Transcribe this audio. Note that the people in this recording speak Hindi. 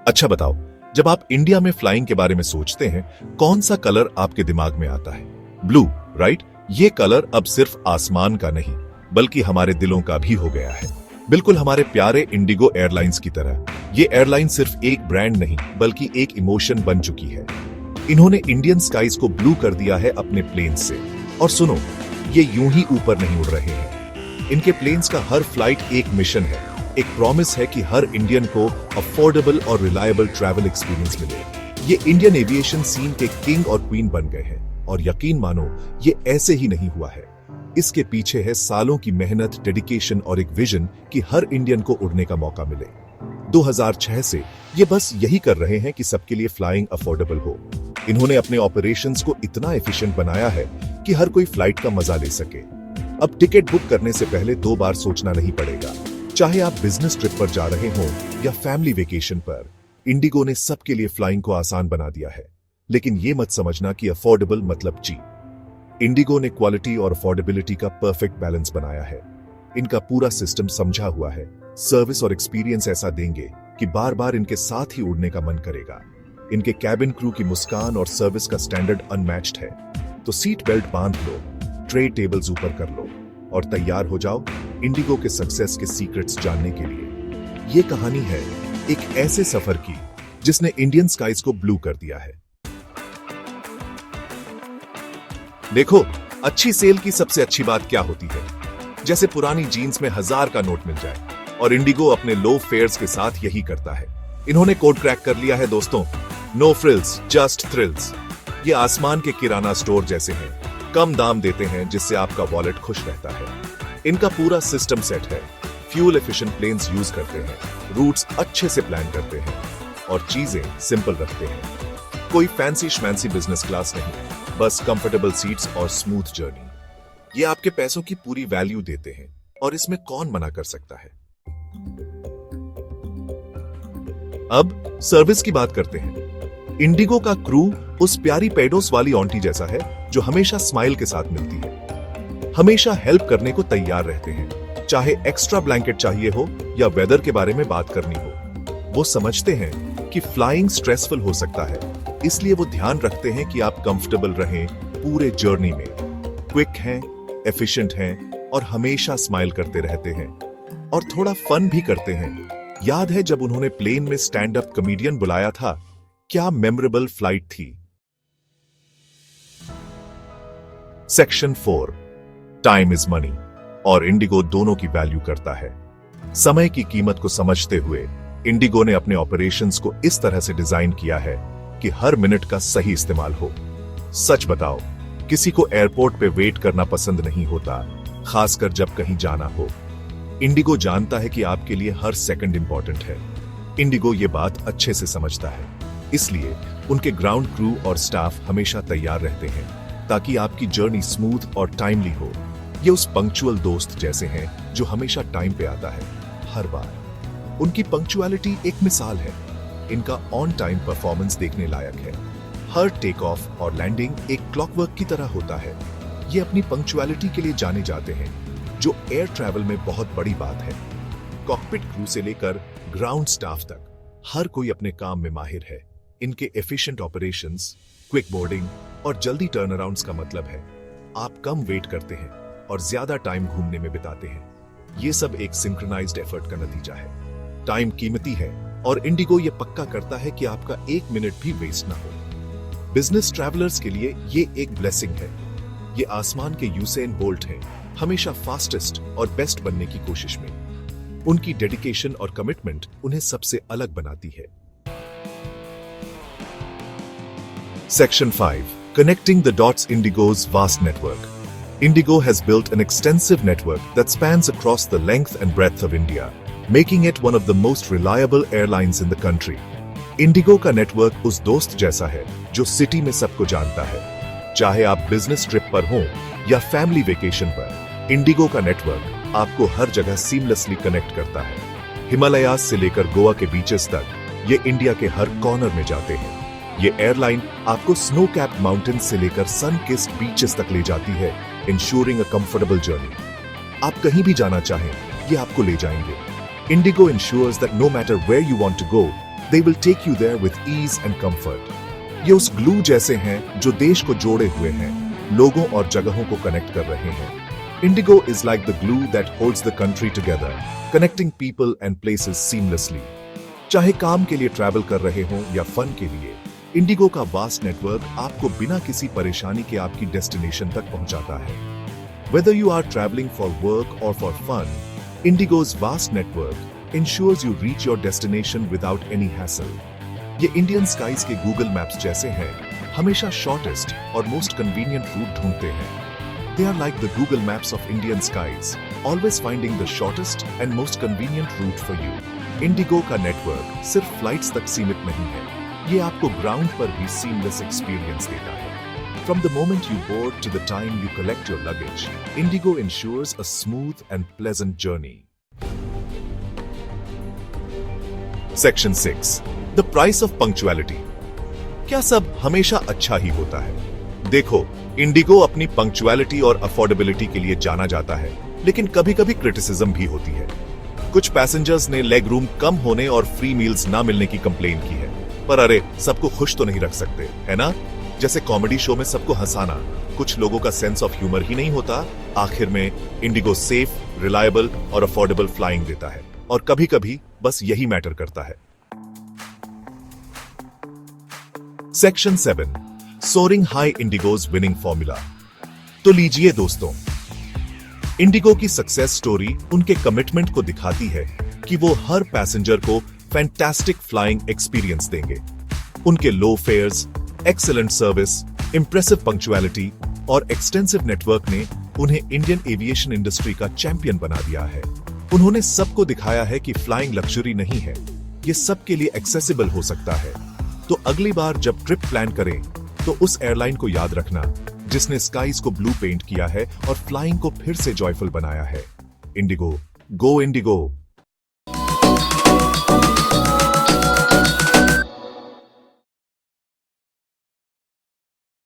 अच्छा बताओ, जब आप इंडिया में फ्लाइंग के बारे में सोचते हैं, कौन सा कलर आपके दिमाग में आता है? Blue, right? ये कलर अब सिर्फ आसमान का नहीं, बल्कि हमारे दिलों का भी हो गया है। बिल्कुल हमारे प्यारे इंडिगो एयरलाइंस की तरह। ये एयरलाइन सिर्फ एक ब्रांड नहीं, बल्कि एक इमोशन बन चुकी है। इन्होंने इंडियन स्काइज को ब्लू कर दिया है अपने प्लेन्स से। और सुनो, ये यूं ही ऊपर नहीं उड़ रहे हैं। इनके प्लेन्स का हर फ्लाइट एक मिशन है, एक प्रॉमिस है कि हर इंडियन को अफोर्डेबल और रिलायबल ट्रैवल एक्सपीरियंस मिले। ये इंडियन एविएशन सीन के किंग और क्वीन बन गए हैं। और यकीन मानो, ये ऐसे ही नहीं हुआ है। इसके पीछे है सालों की मेहनत, डेडिकेशन और एक विजन कि हर इंडियन को उड़ने का मौका मिले। 2006 से ये बस यही कर रहे हैं कि सबके लिए फ्लाइंग अफोर्डेबल हो। इन्होंने अपने ऑपरेशंस को इतना एफिशिएंट बनाया है कि हर कोई फ्लाइट का मजा ले सके। अब टिकट बुक करने से पहले 2 बार सोचना नहीं पड़ेगा। चाहे आप बिजनेस ट्रिप पर जा रहे हो या फैमिली वेकेशन पर, इंडिगो ने सबके लिए फ्लाइंग को आसान बना दिया है। लेकिन ये मत समझना कि अफोर्डेबल मतलब चीप। इंडिगो ने क्वालिटी और अफोर्डेबिलिटी का परफेक्ट बैलेंस बनाया है। इनका पूरा सिस्टम समझा हुआ है। सर्विस और एक्सपीरियंस ऐसा देंगे कि बार बार इनके साथ ही उड़ने का मन करेगा। इनके कैबिन क्रू की मुस्कान और सर्विस का स्टैंडर्ड अनमैच्ड है। तो सीट बेल्ट बांध लो, ट्रे टेबल्स ऊपर कर लो और तैयार हो जाओ इंडिगो के सक्सेस के सीक्रेट्स जानने के लिए। ये कहानी है एक ऐसे सफर की जिसने इंडियन स्काइज को ब्लू कर दिया है। देखो, अच्छी सेल की सबसे अच्छी बात क्या होती है? जैसे पुरानी जीन्स में 1000 का नोट मिल जाए। और इंडिगो अपने लो फेयर्स के साथ यही करता है। इन्होंने कोड क्रैक कर लिया है दोस्तों, नो फ्रिल्स जस्ट थ्रिल्स। ये आसमान के किराना स्टोर जैसे हैं, कम दाम देते हैं जिससे आपका वॉलेट खुश रहता है। इनका पूरा सिस्टम सेट है। फ्यूल एफिशिएंट प्लेन्स यूज करते हैं, रूट्स अच्छे से प्लान करते हैं और चीजें सिंपल रखते हैं। कोई फैंसी श्मैंसी बिजनेस क्लास नहीं, बस कंफर्टेबल सीट्स और स्मूथ जर्नी। ये आपके पैसों की पूरी वैल्यू देते हैं और इसमें कौन मना कर सकता है? अब सर्विस की बात करते हैं। इंडिगो का क्रू उस प्यारी पेडोस वाली ऑन्टी जैसा है जो हमेशा स्माइल के साथ मिलती है। हमेशा हेल्प करने को तैयार रहते हैं, चाहे एक्स्ट्रा ब्लैंकेट चाहिए हो या वेदर के बारे में बात करनी हो। वो समझते हैं कि फ्लाइंग स्ट्रेसफुल हो सकता है, इसलिए वो ध्यान रखते हैं कि आप कंफर्टेबल रहें पूरे जर्नी में। क्विक हैं, एफिशिएंट हैं और हमेशा स्माइल करते रहते हैं और थोड़ा फन भी करते हैं। याद है जब उन्होंने प्लेन में स्टैंड अप कॉमेडियन बुलाया था? क्या मेमोरेबल फ्लाइट थी। Section 4, time is money. और इंडिगो दोनों की वैल्यू करता है। समय की कीमत को समझते हुए इंडिगो ने अपने ऑपरेशंस को इस तरह से डिजाइन किया है कि हर मिनट का सही इस्तेमाल हो। सच बताओ, किसी को एयरपोर्ट पे वेट करना पसंद नहीं होता, खासकर जब कहीं जाना हो। इंडिगो जानता है कि आपके लिए हर सेकंड इंपॉर्टेंट है। इंडिगो ये बात अच्छे से समझता है, इसलिए उनके ग्राउंड क्रू और स्टाफ हमेशा तैयार रहते हैं ताकि आपकी जर्नी स्मूथ और टाइमली हो। ये उस पंक्चुअल दोस्त जैसे हैं जो हमेशा टाइम पे आता है, हर बार। उनकी पंक्चुअलिटी एक मिसाल है। इनका ऑन टाइम परफॉर्मेंस देखने लायक है। हर टेक ऑफ और लैंडिंग एक क्लॉकवर्क की तरह होता है। ये अपनी पंक्चुअलिटी के लिए जाने जाते हैं, जो एयर ट्रैवल में बहुत बड़ी बात है। कॉकपिट क्रू से लेकर ग्राउंड स्टाफ तक हर कोई अपने काम में माहिर है। इनके एफिशिएंट ऑपरेशंस, क्विक बोर्डिंग और जल्दी टर्न अराउंड्स का मतलब है आप कम वेट करते हैं और ज्यादा टाइम घूमने में बिताते हैं। ये सब एक सिंक्रोनाइज्ड एफर्ट का नतीजा है। टाइम कीमती है और इंडिगो ये पक्का करता है कि आपका 1 मिनट भी वेस्ट ना हो। बिजनेस ट्रैवलर्स के लिए ये एक ब्लेसिंग है। ये आसमान के यूसेन बोल्ट हैं, हमेशा फास्टेस्ट और बेस्ट बनने की कोशिश में। उनकी डेडिकेशन और कमिटमेंट उन्हें सबसे अलग बनाती है। Section 5, Connecting the Dots. Indigo's vast network. Indigo has built an extensive network that spans across the length and breadth of India, making it one of the most reliable airlines in the country. Indigo का नेटवर्क उस दोस्त जैसा है जो सिटी में सबको जानता है। चाहे आप बिजनेस ट्रिप पर हो या फैमिली वेकेशन पर, इंडिगो का नेटवर्क आपको हर जगह सीमलेसली कनेक्ट करता है। हिमालयाज से लेकर गोवा के बीचेस तक, ये इंडिया के हर कॉर्नर में जाते हैं। ये एयरलाइन आपको स्नो कैप्ड माउंटेन से लेकर सन किस्ड बीचेस तक ले जाती है, इंश्योरिंग अ कंफर्टेबल जर्नी। आप कहीं भी जाना चाहें, ये आपको ले जाएंगे। IndiGo insures that no matter where you want to go, They will take you there with ease and comfort. ये उस ग्लू जैसे हैं जो देश को जोड़े हुए हैं, लोगों और जगहों को कनेक्ट कर रहे हैं. Indigo is like the glue that holds the country together, connecting people and places seamlessly. चाहे काम के लिए ट्रैवल कर रहे हों या फन के लिए, इंडिगो का वास्ट नेटवर्क आपको बिना किसी परेशानी के आपकी डेस्टिनेशन तक पहुंचाता है. Whether you are traveling for work or for fun, Indigo's vast network ensures you reach your destination without any hassle. ये इंडियन स्काईज के गूगल मैप्स जैसे हैं, हमेशा शॉर्टेस्ट और मोस्ट कन्वीनियंट रूट ढूंढते हैं. They are like the Google Maps of Indian skies, always finding the shortest and most convenient route for you. Indigo का नेटवर्क सिर्फ फ्लाइट्स तक सीमित नहीं है, ये आपको ग्राउंड पर भी सीमलेस एक्सपीरियंस देता है. From the moment you board to the time you collect your luggage, Indigo ensures a smooth and pleasant journey. Section 6. The price of punctuality. क्या सब हमेशा अच्छा ही होता है? देखो, इंडिगो अपनी पंक्चुअलिटी और अफोर्डेबिलिटी के लिए जाना जाता है, लेकिन कभी-कभी क्रिटिसिज्म भी होती है. कुछ पैसेंजर्स ने लेग रूम कम होने और फ्री मील्स ना मिलने की कंप्लेन की है. पर अरे, सबको खुश तो नहीं रख सकते, है ना? जैसे कॉमेडी शो में सबको हंसाना, कुछ लोगों का सेंस ऑफ ह्यूमर ही नहीं होता. आखिर में इंडिगो सेफ, रिलायबल और अफोर्डेबल फ्लाइंग देता है, और कभी-कभी बस यही मैटर करता है. Section 7. Soaring high IndiGo's winning formula. तो लीजिए दोस्तों, इंडिगो की सक्सेस स्टोरी उनके कमिटमेंट को दिखाती है कि वो हर पैसेंजर को फैंटास्टिक फ्लाइंग एक्सपीरियंस देंगे. उनके low fares, excellent service, impressive punctuality और एक्सटेंसिव नेटवर्क ने उन्हें इंडियन एविएशन इंडस्ट्री का चैंपियन बना दिया है. उन्होंने सबको दिखाया है कि फ्लाइंग लग्जरी नहीं है, ये सबके लिए एक्सेसिबल हो सकता है. तो अगली बार जब ट्रिप प्लान करें तो उस एयरलाइन को याद रखना जिसने स्काईज को ब्लू पेंट किया है और फ्लाइंग को फिर से जॉयफुल बनाया है. इंडिगो, गो इंडिगो.